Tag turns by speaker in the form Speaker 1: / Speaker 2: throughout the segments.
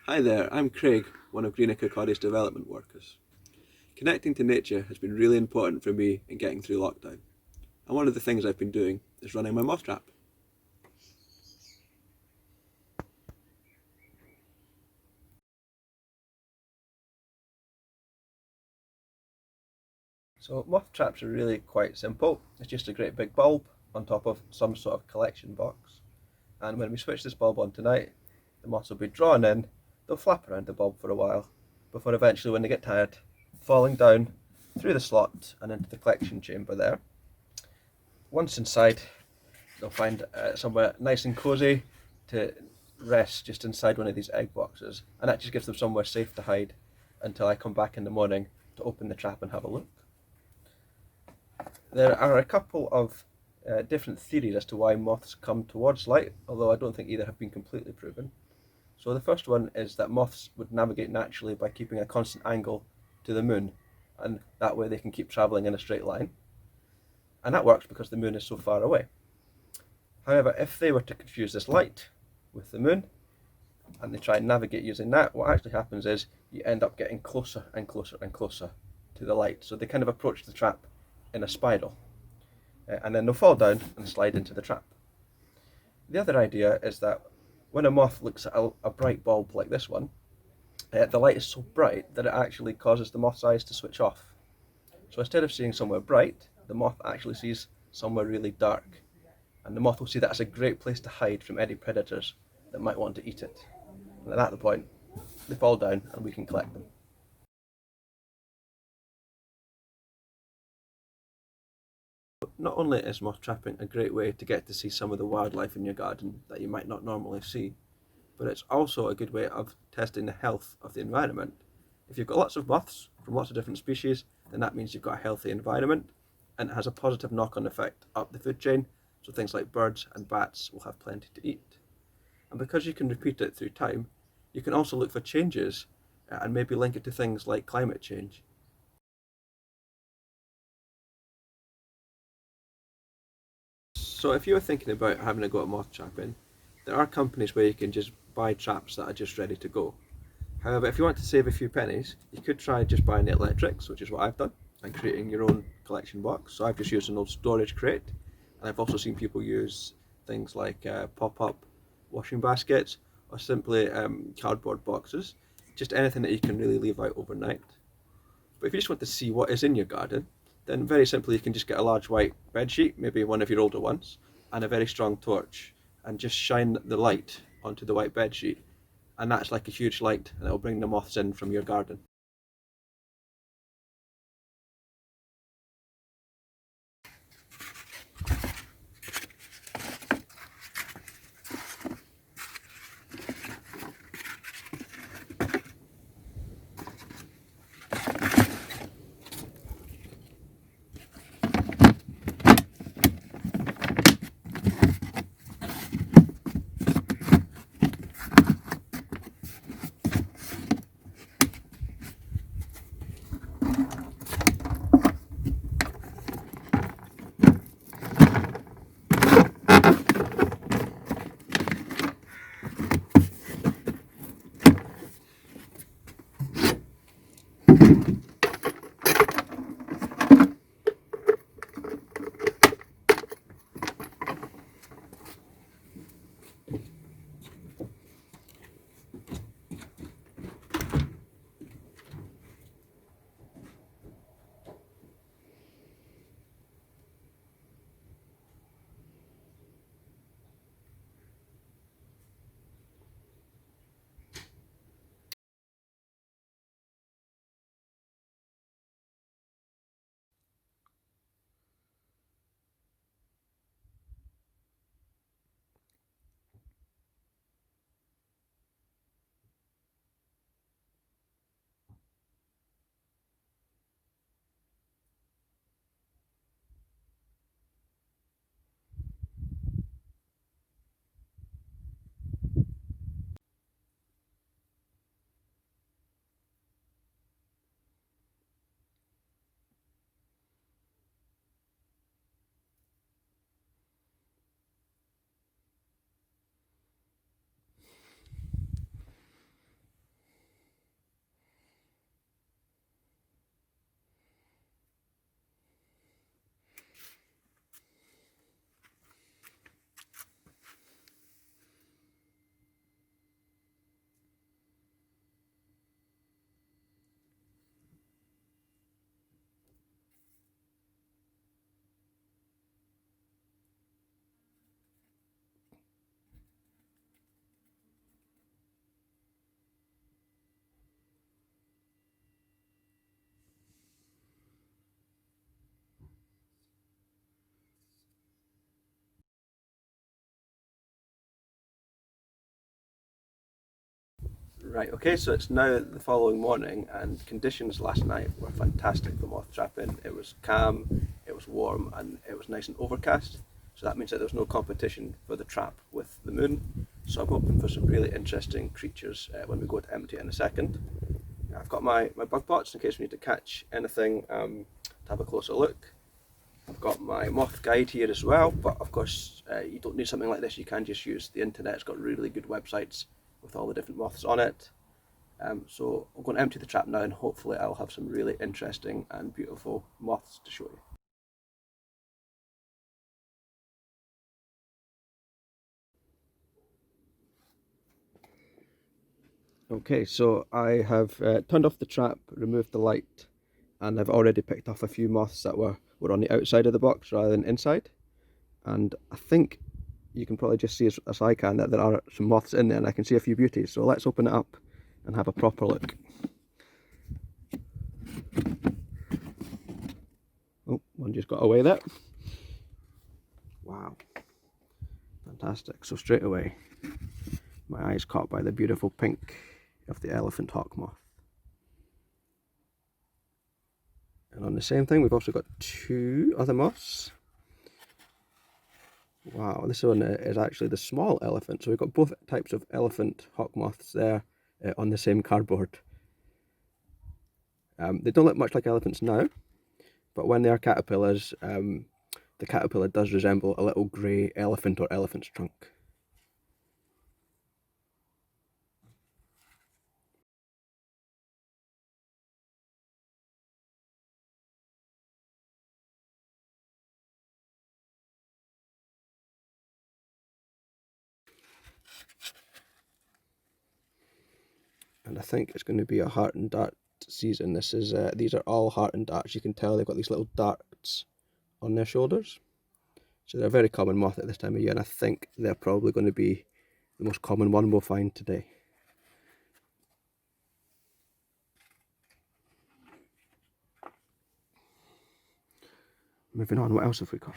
Speaker 1: Hi there, I'm Craig, one of Greenacre Cody's development workers. Connecting to nature has been really important for me in getting through lockdown, and one of the things I've been doing is running my moth trap. So moth traps are really quite simple. It's just a great big bulb on top of some sort of collection box. And when we switch this bulb on tonight, the moths will be drawn in, they'll flap around the bulb for a while, before eventually when they get tired, falling down through the slot and into the collection chamber there. Once inside, they'll find somewhere nice and cosy to rest just inside one of these egg boxes, and that just gives them somewhere safe to hide until I come back in the morning to open the trap and have a look. There are a couple of different theories as to why moths come towards light, although I don't think either have been completely proven. So the first one is that moths would navigate naturally by keeping a constant angle to the moon, and that way they can keep travelling in a straight line. And that works because the moon is so far away. However, if they were to confuse this light with the moon and they try and navigate using that, what actually happens is you end up getting closer and closer and closer to the light. So they kind of approach the trap in a spiral, and then they'll fall down and slide into the trap. The other idea is that when a moth looks at a bright bulb like this one, the light is so bright that it actually causes the moth's eyes to switch off. So instead of seeing somewhere bright, the moth actually sees somewhere really dark, and the moth will see that as a great place to hide from any predators that might want to eat it. And at that point, they fall down and we can collect them. Not only is moth trapping a great way to get to see some of the wildlife in your garden that you might not normally see, but it's also a good way of testing the health of the environment. If you've got lots of moths from lots of different species, then that means you've got a healthy environment, and it has a positive knock-on effect up the food chain, so things like birds and bats will have plenty to eat. And because you can repeat it through time, you can also look for changes and maybe link it to things like climate change. So if you're thinking about having a go at moth trapping, there are companies where you can just buy traps that are just ready to go. However, if you want to save a few pennies, you could try just buying the electrics, which is what I've done, and creating your own collection box. So I've just used an old storage crate, and I've also seen people use things like pop-up washing baskets or simply cardboard boxes, just anything that you can really leave out overnight. But if you just want to see what is in your garden, then very simply you can just get a large white bed sheet, maybe one of your older ones, and a very strong torch, and just shine the light onto the white bed sheet, and that's like a huge light, and it'll bring the moths in from your garden. Right, okay, so it's now the following morning, and conditions last night were fantastic for moth trapping. It was calm, it was warm, and it was nice and overcast. So that means that there's no competition for the trap with the moon. So I'm hoping for some really interesting creatures when we go to empty in a second. I've got my bug bots in case we need to catch anything to have a closer look. I've got my moth guide here as well, but of course you don't need something like this. You can just use the internet. It's got really good websites with all the different moths on it. So I'm going to empty the trap now, and hopefully I'll have some really interesting and beautiful moths to show you. Okay, so I have turned off the trap, removed the light, and I've already picked off a few moths that were on the outside of the box rather than inside. And I think you can probably just see as I can that there are some moths in there, and I can see a few beauties. So let's open it up and have a proper look. Oh, one just got away there. Wow, fantastic. So straight away, my eye is caught by the beautiful pink of the elephant hawk moth. And on the same thing, we've also got two other moths. Wow, this one is actually the small elephant. So we've got both types of elephant hawk moths there on the same cardboard. They don't look much like elephants now, but when they are caterpillars, the caterpillar does resemble a little grey elephant or elephant's trunk. And I think it's going to be a heart and dart season. These are all heart and darts. You can tell they've got these little darts on their shoulders. So they're a very common moth at this time of year, and I think they're probably going to be the most common one we'll find today. Moving on, what else have we got?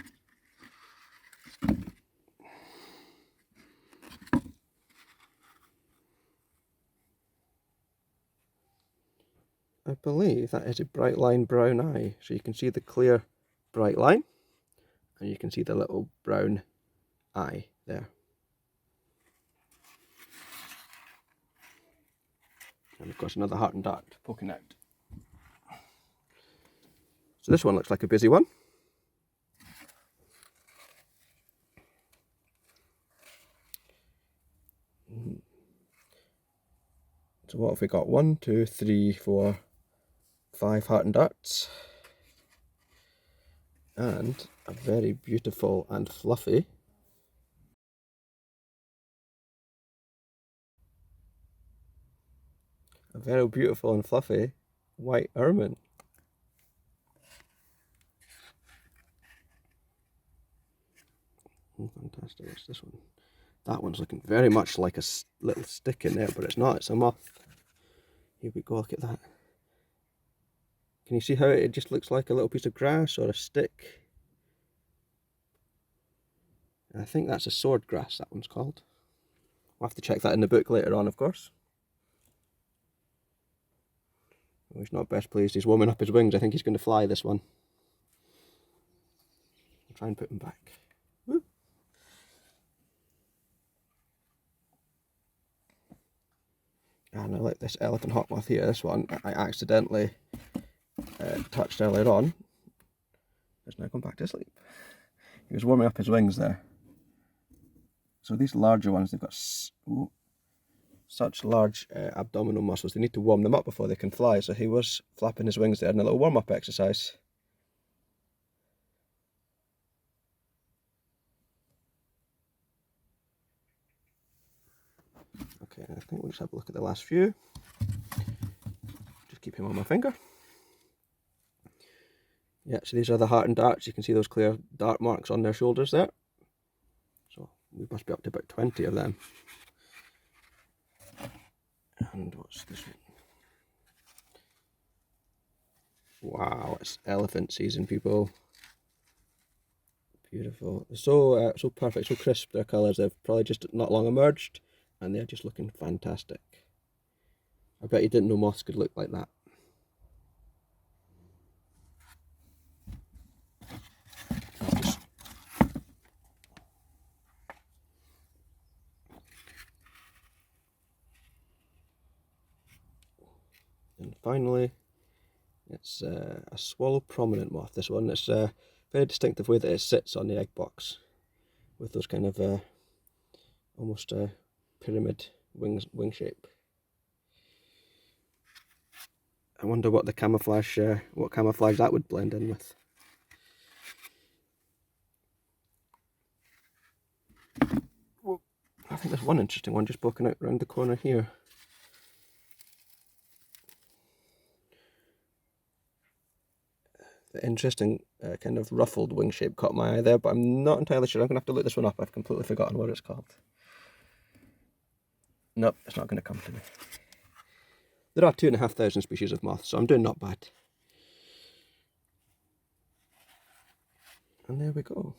Speaker 1: I believe that is a bright line brown eye. So you can see the clear bright line, and you can see the little brown eye there. And of course another heart and dart poking out. So this one looks like a busy one. So what have we got? 1, 2, 3, 4, 5 heart and darts. And a very beautiful and fluffy white ermine. Oh, fantastic. What's this one? That one's looking very much like a little stick in there, but it's not. It's a moth. Here we go. Look at that. Can you see how it just looks like a little piece of grass or a stick? I think that's a sword grass, that one's called. We'll have to check that in the book later on, of course. Oh, he's not best pleased. He's warming up his wings. I think he's going to fly this one. I'll try and put him back. Woo. And I like this elephant hawk moth here. This one I accidentally touched earlier on. Has now gone back to sleep. He was warming up his wings there. So these larger ones, they've got such large abdominal muscles. They need to warm them up before they can fly. So he was flapping his wings there in a little warm-up exercise. Okay, I think we'll just have a look at the last few. Just keep him on my finger. Yeah, so these are the heart and darts. You can see those clear dart marks on their shoulders there. So we must be up to about 20 of them. And what's this one? Wow, it's elephant season, people. Beautiful. So perfect, so crisp, their colours. They've probably just not long emerged, and they're just looking fantastic. I bet you didn't know moths could look like that. And finally, it's a swallow prominent moth. This one, it's a very distinctive way that it sits on the egg box, with those kind of almost a pyramid wing shape. I wonder what the camouflage, what camouflage that would blend in with. Well, I think there's one interesting one just poking out around the corner here. The interesting kind of ruffled wing shape caught my eye there, but I'm not entirely sure. I'm going to have to look this one up. I've completely forgotten what it's called. Nope, it's not going to come to me. There are 2,500 species of moths, so I'm doing not bad. And there we go.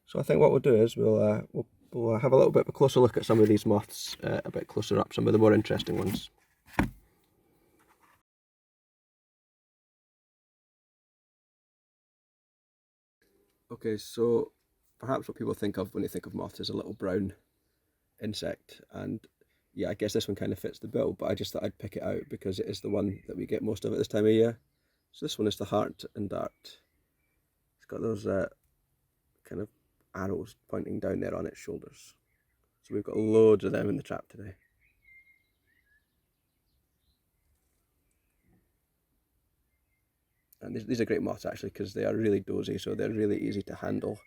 Speaker 1: So I think what we'll do is we'll have a little bit of a closer look at some of these moths, a bit closer up, some of the more interesting ones. Okay, so perhaps what people think of when they think of moths is a little brown insect, and yeah, I guess this one kind of fits the bill, but I just thought I'd pick it out because it is the one that we get most of at this time of year. So this one is the heart and dart. It's got those kind of arrows pointing down there on its shoulders. So we've got loads of them in the trap today. And these are great moths actually because they are really dozy, so they're really easy to handle,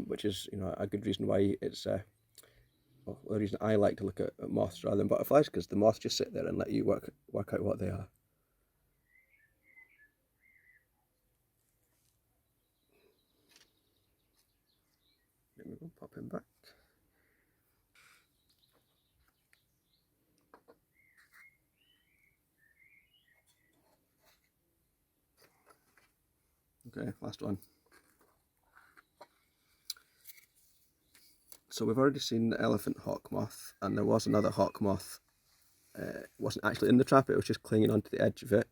Speaker 1: which is a good reason why it's well, the reason I like to look at moths rather than butterflies, because the moths just sit there and let you work out what they are. There we go, pop him back. Okay, last one. So we've already seen the elephant hawk moth, and there was another hawk moth. It wasn't actually in the trap, it was just clinging onto the edge of it.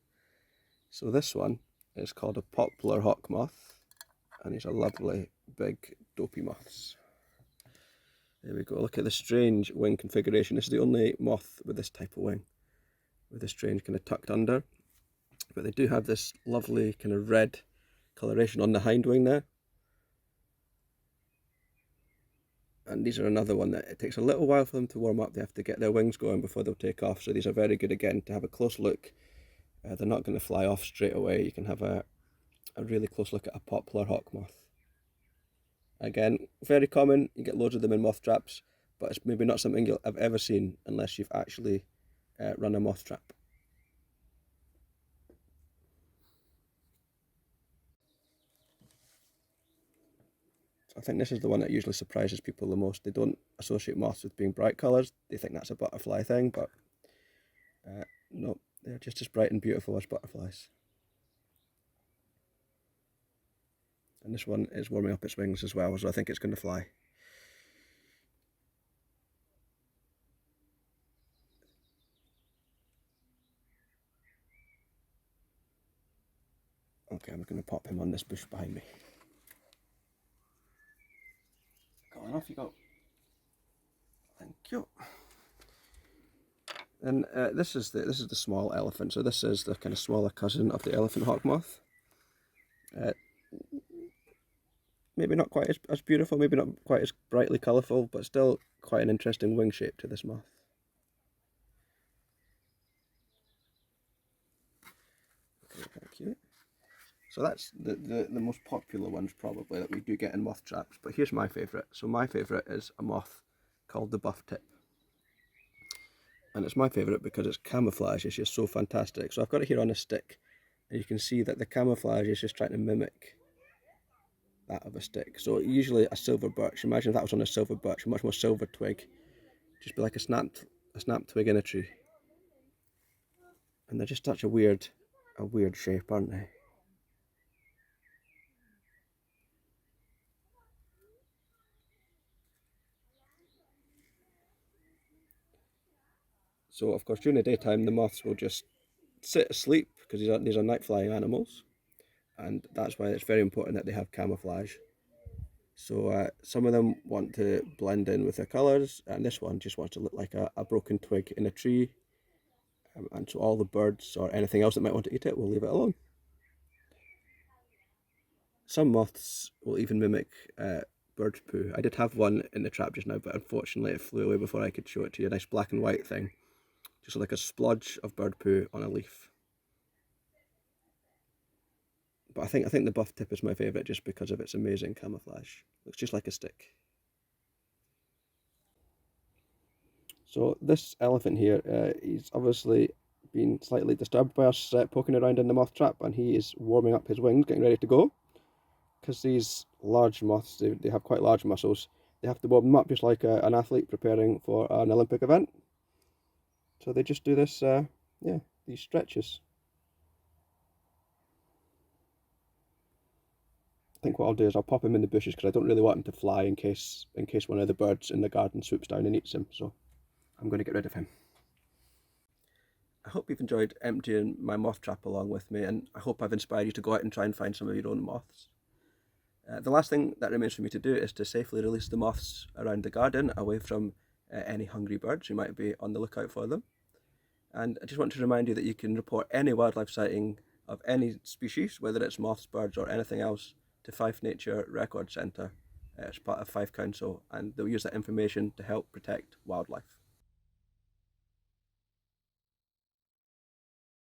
Speaker 1: So this one is called a poplar hawk moth, and these are lovely big dopey moths. There we go, look at the strange wing configuration. This is the only moth with this type of wing, with the strange kind of tucked under. But they do have this lovely kind of red coloration on the hind wing there. And these are another one that it takes a little while for them to warm up. They have to get their wings going before they'll take off. So these are very good again to have a close look. They're not going to fly off straight away. You can have a really close look at a poplar hawk moth. Again, very common. You get loads of them in moth traps, but it's maybe not something you'll have ever seen unless you've actually run a moth trap. I think this is the one that usually surprises people the most. They don't associate moths with being bright colours. They think that's a butterfly thing, but no, they're just as bright and beautiful as butterflies. And this one is warming up its wings as well, so I think it's going to fly. Okay, I'm going to pop him on this bush behind me. Go on, off you go. Thank you. And this is the small elephant. So this is the kind of smaller cousin of the elephant hawk moth. Maybe not quite as beautiful, maybe not quite as brightly colourful, but still quite an interesting wing shape to this moth. Okay, thank you. So that's the most popular ones probably that we do get in moth traps. But here's my favourite. So my favourite is a moth called the buff tip. And it's my favourite because its camouflage is just so fantastic. So I've got it here on a stick, and you can see that the camouflage is just trying to mimic that of a stick. So usually a silver birch, imagine if that was on a silver birch, a much more silver twig, just be like a snapped twig in a tree. And they're just such a weird shape, aren't they? So of course during the daytime the moths will just sit asleep because these are night flying animals, and that's why it's very important that they have camouflage. So some of them want to blend in with their colours, and this one just wants to look like a broken twig in a tree. And so all the birds or anything else that might want to eat it will leave it alone. Some moths will even mimic bird poo. I did have one in the trap just now, but unfortunately it flew away before I could show it to you. A nice black and white thing, just like a splodge of bird poo on a leaf. But I think the buff tip is my favourite just because of its amazing camouflage. Looks just like a stick. So this elephant here, he's obviously been slightly disturbed by us poking around in the moth trap, and he is warming up his wings, getting ready to go. Because these large moths, they have quite large muscles, they have to warm them up just like an athlete preparing for an Olympic event. So they just do this, yeah, these stretches. I think what I'll do is I'll pop him in the bushes because I don't really want him to fly in case one of the birds in the garden swoops down and eats him. So I'm going to get rid of him. I hope you've enjoyed emptying my moth trap along with me, and I hope I've inspired you to go out and try and find some of your own moths. The last thing that remains for me to do is to safely release the moths around the garden, away from any hungry birds who might be on the lookout for them. And I just want to remind you that you can report any wildlife sighting of any species, whether it's moths, birds or anything else, to Fife Nature Record Centre as part of Fife Council, and they'll use that information to help protect wildlife.